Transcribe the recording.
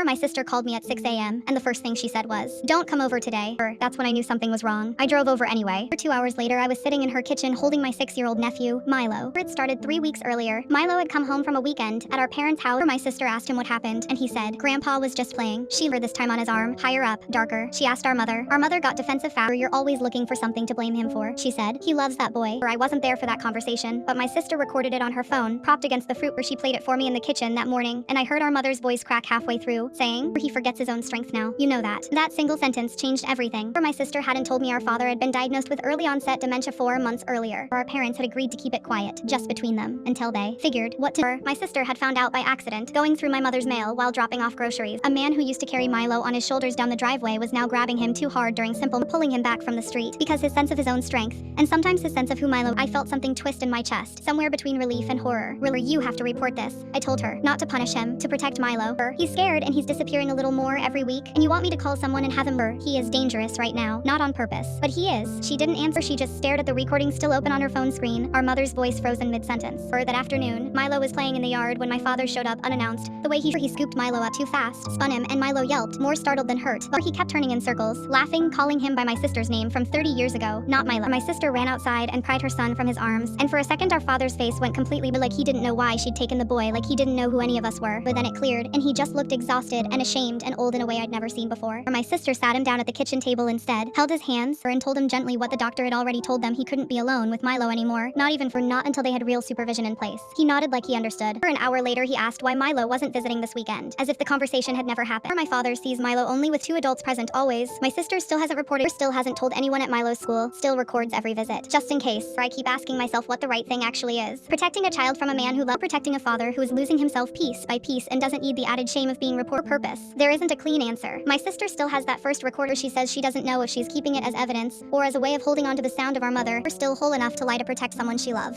My sister called me at 6 a.m., and the first thing she said was, "Don't come over today." That's when I knew something was wrong. I drove over anyway. 2 hours later, I was sitting in her kitchen holding my 6-year-old nephew, Milo. It started 3 weeks earlier. Milo had come home from a weekend at our parents' house. My sister asked him what happened, and he said, "Grandpa was just playing." She heard this time on his arm, higher up, darker. She asked our mother. Our mother got defensive fast. "You're always looking for something to blame him for," she said. "He loves that boy." I wasn't there for that conversation, but my sister recorded it on her phone, propped against the fruit where she played it for me in the kitchen that morning, and I heard our mother's voice crack halfway through, saying, "He forgets his own strength now. You know that." That single sentence changed everything. My sister hadn't told me our father had been diagnosed with early onset dementia 4 months earlier. Our parents had agreed to keep it quiet, just between them, until they figured what to do. My sister had found out by accident, going through my mother's mail while dropping off groceries. A man who used to carry Milo on his shoulders down the driveway was now grabbing him too hard during simple, pulling him back from the street. Because his sense of his own strength, and sometimes his sense of who Milo, I felt something twist in my chest, somewhere between relief and horror. "Really, you have to report this," I told her, "not to punish him, to protect Milo. He's scared and he's disappearing a little more every week, and you want me to call someone and have him. He is dangerous right now, not on purpose, but he is." She didn't answer. She just stared at the recording still open on her phone screen, our mother's voice frozen mid-sentence. That afternoon, Milo was playing in the yard when my father showed up unannounced. The way he scooped Milo up too fast, spun him, and Milo yelped, more startled than hurt. But he kept turning in circles, laughing, calling him by my sister's name from 30 years ago, not Milo. My sister ran outside and pried her son from his arms, and for a second our father's face went completely like he didn't know why she'd taken the boy, like he didn't know who any of us were. But then it cleared, and he just looked exhausted and ashamed and old in a way I'd never seen before. My sister sat him down at the kitchen table instead, held his hands, and told him gently what the doctor had already told them: he couldn't be alone with Milo anymore, not until they had real supervision in place. He nodded like he understood. An hour later he asked why Milo wasn't visiting this weekend, as if the conversation had never happened. My father sees Milo only with 2 adults present always. My sister still hasn't reported, still hasn't told anyone at Milo's school, still records every visit. Just in case, I keep asking myself what the right thing actually is. Protecting a child from a man who loves, protecting a father who is losing himself piece by piece and doesn't need the added shame of being report purpose. There isn't a clean answer. My sister still has that first recorder. She says she doesn't know if she's keeping it as evidence or as a way of holding on to the sound of our mother, or still whole enough to lie to protect someone she loved.